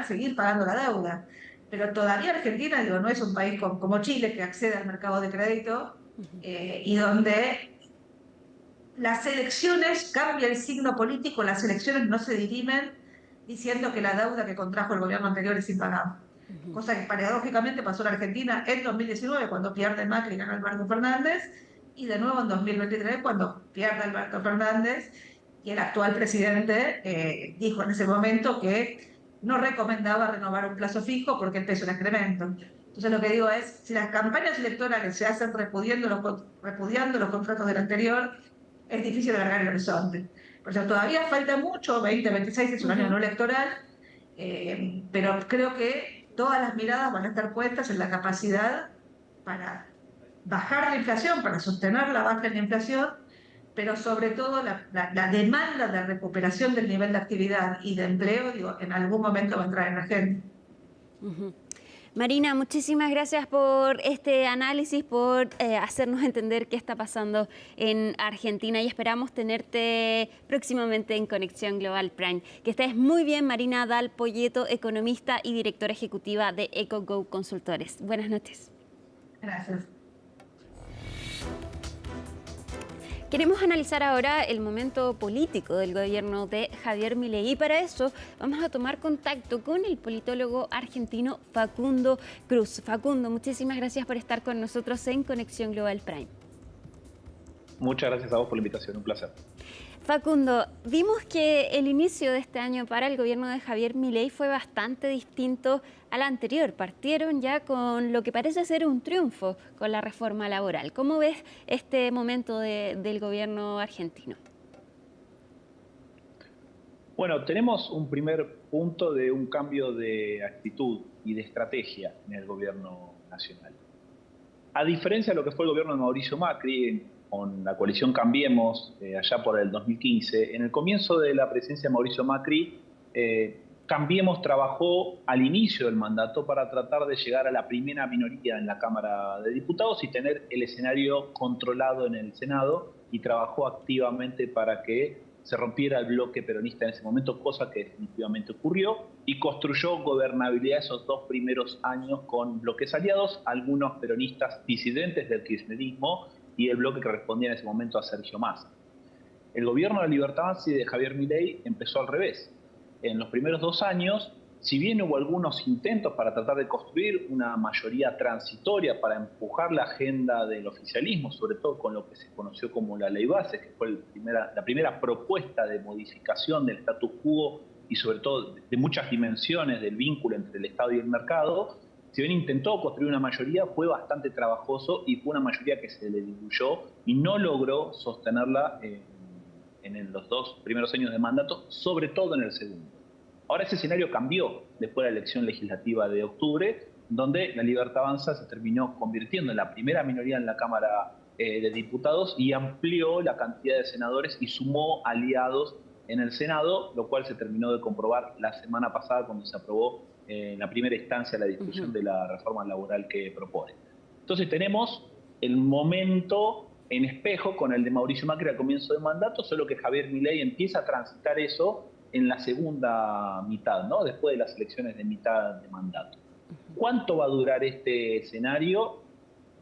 [SPEAKER 5] seguir pagando la deuda. Pero todavía Argentina, digo, no es un país como Chile que accede al mercado de crédito y donde las elecciones, cambia el signo político, las elecciones no se dirimen diciendo que la deuda que contrajo el gobierno anterior es impagable. Cosa que paradójicamente pasó en Argentina en 2019, cuando pierde Macri y gana Alberto Fernández, y de nuevo en 2023, cuando pierde Alberto Fernández, y el actual presidente dijo en ese momento que no recomendaba renovar un plazo fijo porque el peso era incremento. Entonces lo que digo es, si las campañas electorales se hacen repudiando los contratos del anterior, es difícil alargar el horizonte. Por eso todavía falta mucho, 2026 es un año no electoral, pero creo que todas las miradas van a estar puestas en la capacidad para bajar la inflación, para sostener la baja en la inflación, pero sobre todo la demanda de recuperación del nivel de actividad y de empleo, digo, en algún momento va a entrar en la agenda.
[SPEAKER 2] Marina, muchísimas gracias por este análisis, por hacernos entender qué está pasando en Argentina y esperamos tenerte próximamente en Conexión Global Prime. Que estés muy bien, Marina Dal Poyeto, economista y directora ejecutiva de EcoGo Consultores. Buenas noches.
[SPEAKER 5] Gracias.
[SPEAKER 2] Queremos analizar ahora el momento político del gobierno de Javier Milei y para eso vamos a tomar contacto con el politólogo argentino Facundo Cruz. Facundo, muchísimas gracias por estar con nosotros en Conexión Global Prime.
[SPEAKER 6] Muchas gracias a vos por la invitación, un placer.
[SPEAKER 2] Facundo, vimos que el inicio de este año para el gobierno de Javier Milei fue bastante distinto al anterior. Partieron ya con lo que parece ser un triunfo con la reforma laboral. ¿Cómo ves este momento del gobierno argentino?
[SPEAKER 6] Bueno, tenemos un primer punto de un cambio de actitud y de estrategia en el gobierno nacional. A diferencia de lo que fue el gobierno de Mauricio Macri, con la coalición Cambiemos, allá por el 2015, en el comienzo de la presidencia de Mauricio Macri, Cambiemos trabajó al inicio del mandato para tratar de llegar a la primera minoría en la Cámara de Diputados y tener el escenario controlado en el Senado, y trabajó activamente para que se rompiera el bloque peronista en ese momento, cosa que definitivamente ocurrió, y construyó gobernabilidad esos 2 primeros años con bloques aliados, algunos peronistas disidentes del kirchnerismo y el bloque que respondía en ese momento a Sergio Massa. El gobierno de la Libertad Avanza y de Javier Milei empezó al revés. En los primeros 2 años, si bien hubo algunos intentos para tratar de construir una mayoría transitoria para empujar la agenda del oficialismo, sobre todo con lo que se conoció como la Ley Base, que fue la primera propuesta de modificación del status quo y sobre todo de muchas dimensiones del vínculo entre el Estado y el mercado, si bien intentó construir una mayoría, fue bastante trabajoso y fue una mayoría que se le diluyó y no logró sostenerla en los 2 primeros años de mandato, sobre todo en el segundo. Ahora ese escenario cambió después de la elección legislativa de octubre, donde la Libertad Avanza se terminó convirtiendo en la primera minoría en la Cámara de Diputados y amplió la cantidad de senadores y sumó aliados en el Senado, lo cual se terminó de comprobar la semana pasada cuando se aprobó en la primera instancia la discusión de la reforma laboral que propone. Entonces tenemos el momento en espejo con el de Mauricio Macri al comienzo del mandato, solo que Javier Milei empieza a transitar eso en la segunda mitad, ¿no? Después de las elecciones de mitad de mandato. ¿Cuánto va a durar este escenario?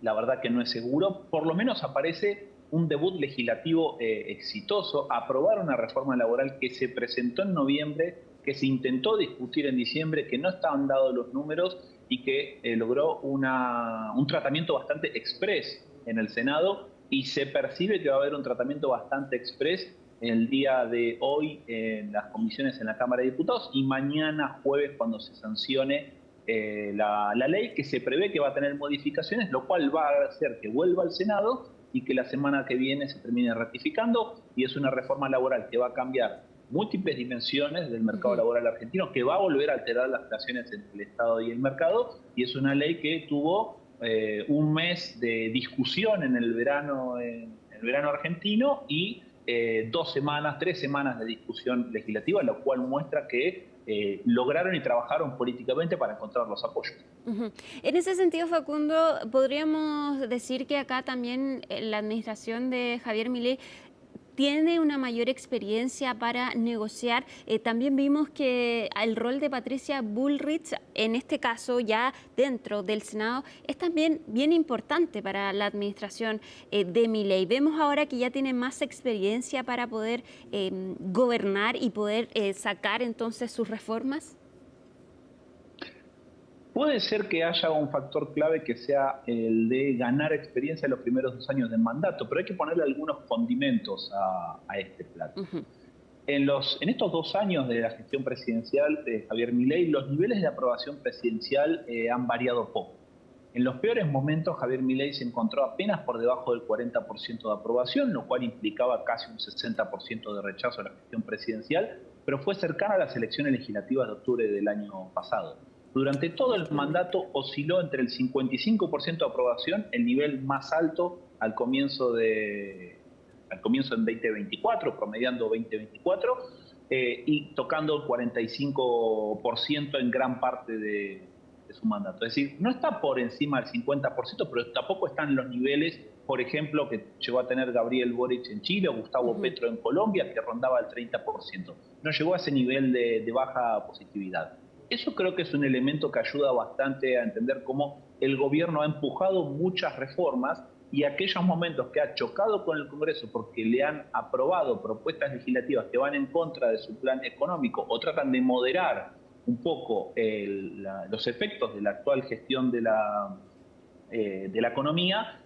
[SPEAKER 6] La verdad que no es seguro. Por lo menos aparece un debut legislativo exitoso, aprobar una reforma laboral que se presentó en noviembre, que se intentó discutir en diciembre, que no estaban dados los números y que logró un tratamiento bastante exprés en el Senado, y se percibe que va a haber un tratamiento bastante exprés el día de hoy en las comisiones en la Cámara de Diputados y mañana jueves cuando se sancione la ley, que se prevé que va a tener modificaciones, lo cual va a hacer que vuelva al Senado y que la semana que viene se termine ratificando, y es una reforma laboral que va a cambiar múltiples dimensiones del mercado laboral argentino, que va a volver a alterar las relaciones entre el Estado y el mercado, y es una ley que tuvo un mes de discusión en el verano argentino y 3 semanas de discusión legislativa, lo cual muestra que lograron y trabajaron políticamente para encontrar los apoyos.
[SPEAKER 2] En ese sentido, Facundo, podríamos decir que acá también la administración de Javier Milei tiene una mayor experiencia para negociar. También vimos que el rol de Patricia Bullrich, en este caso ya dentro del Senado, es también bien importante para la administración de Milei. Vemos ahora que ya tiene más experiencia para poder gobernar y poder sacar entonces sus reformas.
[SPEAKER 6] Puede ser que haya un factor clave que sea el de ganar experiencia en los primeros 2 años de mandato, pero hay que ponerle algunos condimentos a este plato. En estos 2 años de la gestión presidencial de Javier Milei, los niveles de aprobación presidencial han variado poco. En los peores momentos, Javier Milei se encontró apenas por debajo del 40% de aprobación, lo cual implicaba casi un 60% de rechazo a la gestión presidencial, pero fue cercana a las elecciones legislativas de octubre del año pasado. Durante todo el mandato osciló entre el 55% de aprobación, el nivel más alto al comienzo en 2024, promediando 2024, y tocando el 45% en gran parte de su mandato. Es decir, no está por encima del 50%, pero tampoco están los niveles, por ejemplo, que llegó a tener Gabriel Boric en Chile o Gustavo Petro en Colombia, que rondaba el 30%. No llegó a ese nivel de baja positividad. Eso creo que es un elemento que ayuda bastante a entender cómo el gobierno ha empujado muchas reformas y aquellos momentos que ha chocado con el Congreso porque le han aprobado propuestas legislativas que van en contra de su plan económico o tratan de moderar un poco los efectos de la actual gestión de la economía,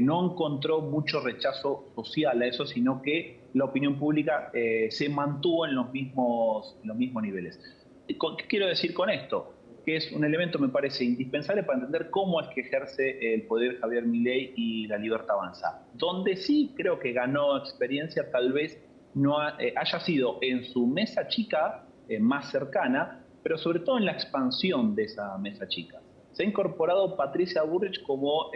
[SPEAKER 6] no encontró mucho rechazo social a eso, sino que la opinión pública se mantuvo en los mismos niveles. ¿Qué quiero decir con esto? Que es un elemento, me parece, indispensable para entender cómo es que ejerce el poder Javier Milei y la Libertad Avanza. Donde sí creo que ganó experiencia, tal vez no haya sido en su mesa chica más cercana, pero sobre todo en la expansión de esa mesa chica. Se ha incorporado Patricia Bullrich como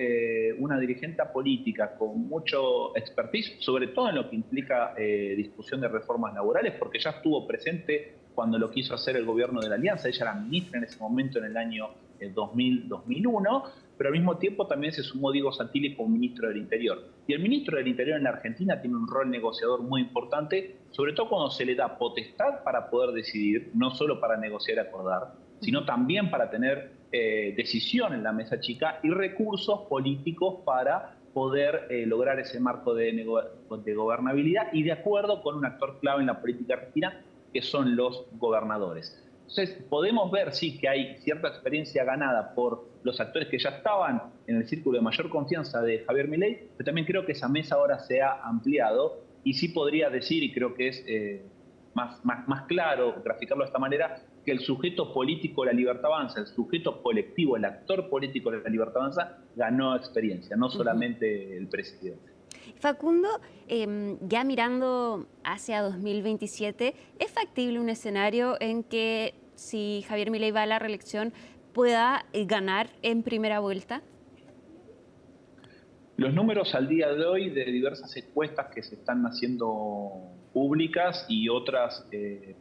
[SPEAKER 6] una dirigente política con mucho expertise, sobre todo en lo que implica discusión de reformas laborales, porque ya estuvo presente cuando lo quiso hacer el gobierno de la Alianza. Ella era ministra en ese momento, en el año 2000-2001, pero al mismo tiempo también se sumó Diego Santilli como ministro del Interior. Y el ministro del Interior en la Argentina tiene un rol negociador muy importante, sobre todo cuando se le da potestad para poder decidir, no solo para negociar y acordar, sino también para tener decisión en la mesa chica y recursos políticos para poder lograr ese marco de gobernabilidad y de acuerdo con un actor clave en la política argentina, que son los gobernadores. Entonces, podemos ver, sí, que hay cierta experiencia ganada por los actores que ya estaban en el círculo de mayor confianza de Javier Milei, pero también creo que esa mesa ahora se ha ampliado y sí podría decir, y creo que es más claro graficarlo de esta manera, que el sujeto político de la Libertad Avanza, el sujeto colectivo, el actor político de la Libertad Avanza, ganó experiencia, no solamente el presidente.
[SPEAKER 2] Facundo, ya mirando hacia 2027, ¿es factible un escenario en que si Javier Milei va a la reelección pueda ganar en primera vuelta?
[SPEAKER 6] Los números al día de hoy de diversas encuestas que se están haciendo públicas y otras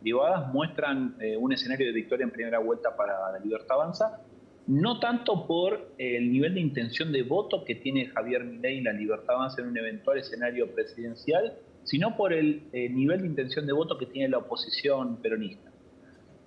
[SPEAKER 6] privadas muestran un escenario de victoria en primera vuelta para la Libertad Avanza, no tanto por el nivel de intención de voto que tiene Javier Milei y la Libertad Avanza en un eventual escenario presidencial, sino por el nivel de intención de voto que tiene la oposición peronista.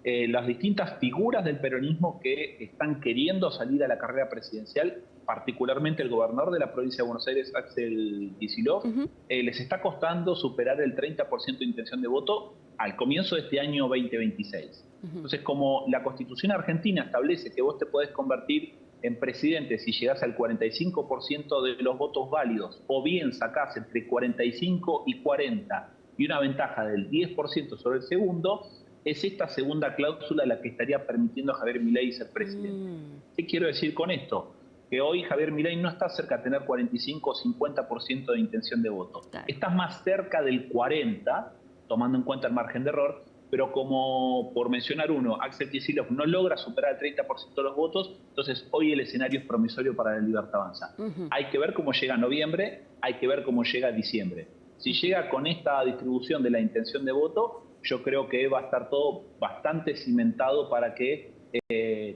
[SPEAKER 6] Las distintas figuras del peronismo que están queriendo salir a la carrera presidencial, particularmente el gobernador de la provincia de Buenos Aires, Axel Kicillof, les está costando superar el 30% de intención de voto al comienzo de este año 2026. Entonces, como la Constitución argentina establece que vos te podés convertir en presidente si llegás al 45% de los votos válidos, o bien sacás entre 45 y 40 y una ventaja del 10% sobre el segundo, es esta segunda cláusula la que estaría permitiendo a Javier Milei ser presidente. ¿Qué quiero decir con esto? Que hoy Javier Milei no está cerca de tener 45 o 50% de intención de voto. Claro. Estás más cerca del 40%, tomando en cuenta el margen de error, pero como, por mencionar uno, Axel Kicillof no logra superar el 30% de los votos, entonces hoy el escenario es promisorio para la Libertad Avanza. Hay que ver cómo llega noviembre, hay que ver cómo llega diciembre. Si llega con esta distribución de la intención de voto, yo creo que va a estar todo bastante cimentado para que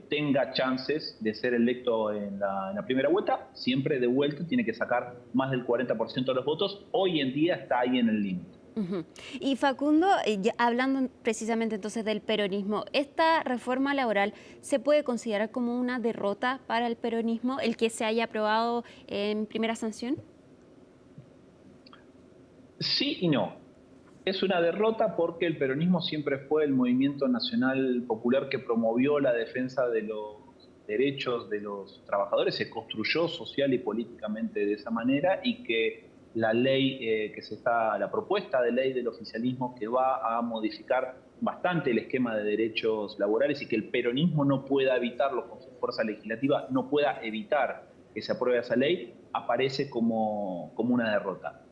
[SPEAKER 6] tenga chances de ser electo en la primera vuelta. Siempre de vuelta tiene que sacar más del 40% de los votos. Hoy en día está ahí en el límite.
[SPEAKER 2] Y Facundo, hablando precisamente entonces del peronismo, ¿esta reforma laboral se puede considerar como una derrota para el peronismo, el que se haya aprobado en primera sanción?
[SPEAKER 6] Sí y no. Es una derrota porque el peronismo siempre fue el movimiento nacional popular que promovió la defensa de los derechos de los trabajadores, se construyó social y políticamente de esa manera, y que la ley la propuesta de ley del oficialismo que va a modificar bastante el esquema de derechos laborales, y que el peronismo no pueda evitarlo con su fuerza legislativa, no pueda evitar que se apruebe esa ley, aparece como una derrota.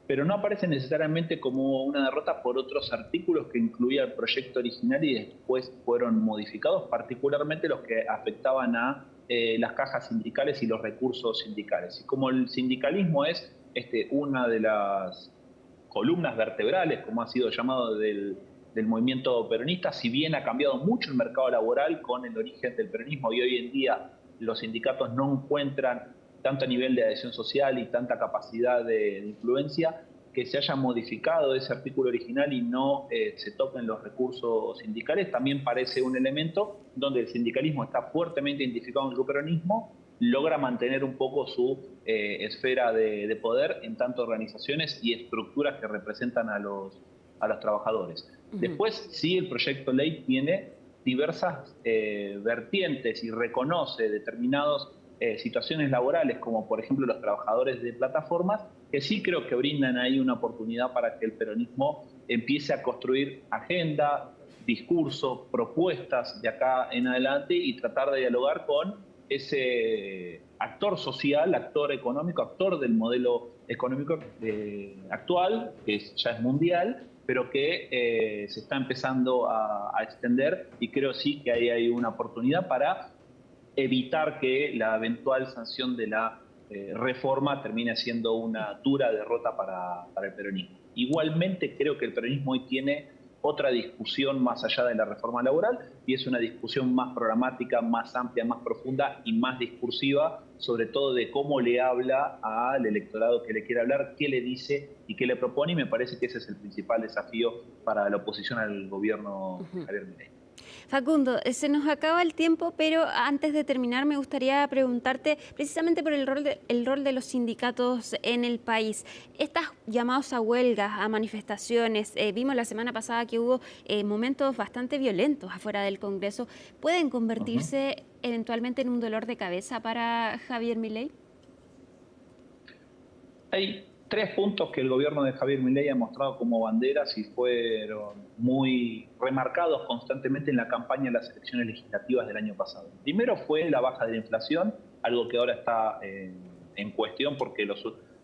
[SPEAKER 6] Pero no aparece necesariamente como una derrota por otros artículos que incluía el proyecto original y después fueron modificados, particularmente los que afectaban a las cajas sindicales y los recursos sindicales. Y como el sindicalismo es una de las columnas vertebrales, como ha sido llamado, del movimiento peronista, si bien ha cambiado mucho el mercado laboral con el origen del peronismo, y hoy en día los sindicatos no encuentran tanto nivel de adhesión social y tanta capacidad de influencia, que se haya modificado ese artículo original y no se toquen los recursos sindicales, también parece un elemento donde el sindicalismo está fuertemente identificado con el peronismo, logra mantener un poco su esfera de poder en tanto organizaciones y estructuras que representan a los trabajadores. Después, sí, el proyecto de ley tiene diversas vertientes y reconoce determinadas situaciones laborales, como por ejemplo los trabajadores de plataformas, que sí creo que brindan ahí una oportunidad para que el peronismo empiece a construir agenda, discurso, propuestas de acá en adelante y tratar de dialogar con ese actor social, actor económico, actor del modelo económico actual, que ya es mundial, pero que se está empezando a extender, y creo sí que ahí hay una oportunidad para evitar que la eventual sanción de la reforma termine siendo una dura derrota para el peronismo. Igualmente creo que el peronismo hoy tiene otra discusión más allá de la reforma laboral, y es una discusión más programática, más amplia, más profunda y más discursiva, sobre todo de cómo le habla al electorado que le quiere hablar, qué le dice y qué le propone, y me parece que ese es el principal desafío para la oposición al gobierno de Javier Milei.
[SPEAKER 2] Facundo, se nos acaba el tiempo, pero antes de terminar me gustaría preguntarte precisamente por el rol de los sindicatos en el país. Estas llamados a huelgas, a manifestaciones, vimos la semana pasada que hubo momentos bastante violentos afuera del Congreso, ¿pueden convertirse eventualmente en un dolor de cabeza para Javier Milei?
[SPEAKER 6] Hay 3 puntos que el gobierno de Javier Milei ha mostrado como banderas y fueron muy remarcados constantemente en la campaña de las elecciones legislativas del año pasado. Primero fue la baja de la inflación, algo que ahora está en cuestión porque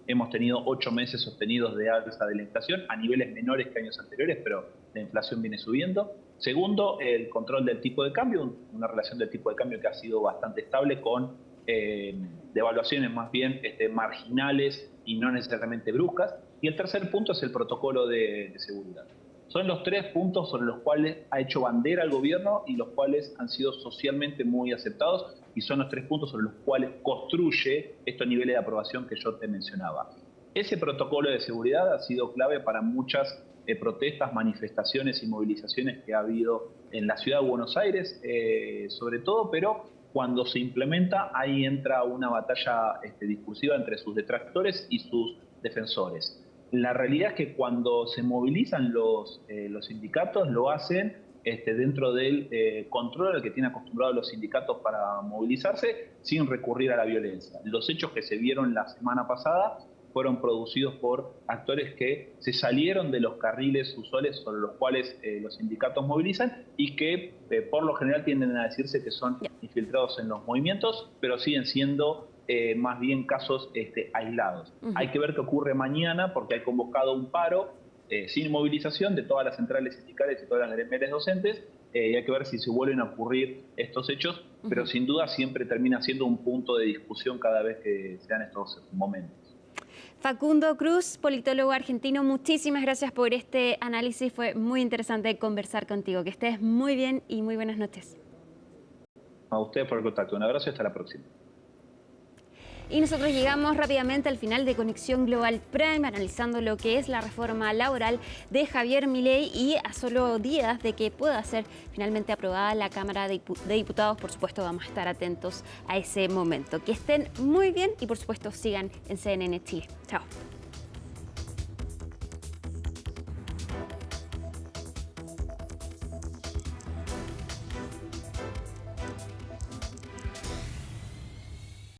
[SPEAKER 6] hemos tenido 8 meses sostenidos de alza de la inflación a niveles menores que años anteriores, pero la inflación viene subiendo. Segundo, el control del tipo de cambio, una relación del tipo de cambio que ha sido bastante estable con devaluaciones más bien marginales y no necesariamente bruscas. Y el tercer punto es el protocolo de seguridad. Son los 3 puntos sobre los cuales ha hecho bandera el gobierno y los cuales han sido socialmente muy aceptados, y son los 3 puntos sobre los cuales construye estos niveles de aprobación que yo te mencionaba. Ese protocolo de seguridad ha sido clave para muchas protestas, manifestaciones y movilizaciones que ha habido en la ciudad de Buenos Aires, sobre todo, pero cuando se implementa, ahí entra una batalla discursiva entre sus detractores y sus defensores. La realidad es que cuando se movilizan los sindicatos, lo hacen dentro del control al que tienen acostumbrados los sindicatos para movilizarse, sin recurrir a la violencia. Los hechos que se vieron la semana pasada fueron producidos por actores que se salieron de los carriles usuales sobre los cuales los sindicatos movilizan, y que por lo general tienden a decirse que son infiltrados en los movimientos, pero siguen siendo más bien casos aislados. Hay que ver qué ocurre mañana, porque hay convocado un paro sin movilización de todas las centrales sindicales y todas las gremiales docentes, y hay que ver si se vuelven a ocurrir estos hechos, pero sin duda siempre termina siendo un punto de discusión cada vez que se dan estos momentos.
[SPEAKER 2] Facundo Cruz, politólogo argentino, muchísimas gracias por este análisis. Fue muy interesante conversar contigo. Que estés muy bien y muy buenas noches.
[SPEAKER 6] A ustedes por el contacto. Un abrazo y hasta la próxima.
[SPEAKER 2] Y nosotros llegamos rápidamente al final de Conexión Global Prime, analizando lo que es la reforma laboral de Javier Milei y a solo días de que pueda ser finalmente aprobada la Cámara de Diputados. Por supuesto, vamos a estar atentos a ese momento. Que estén muy bien y por supuesto sigan en CNN Chile. Chao.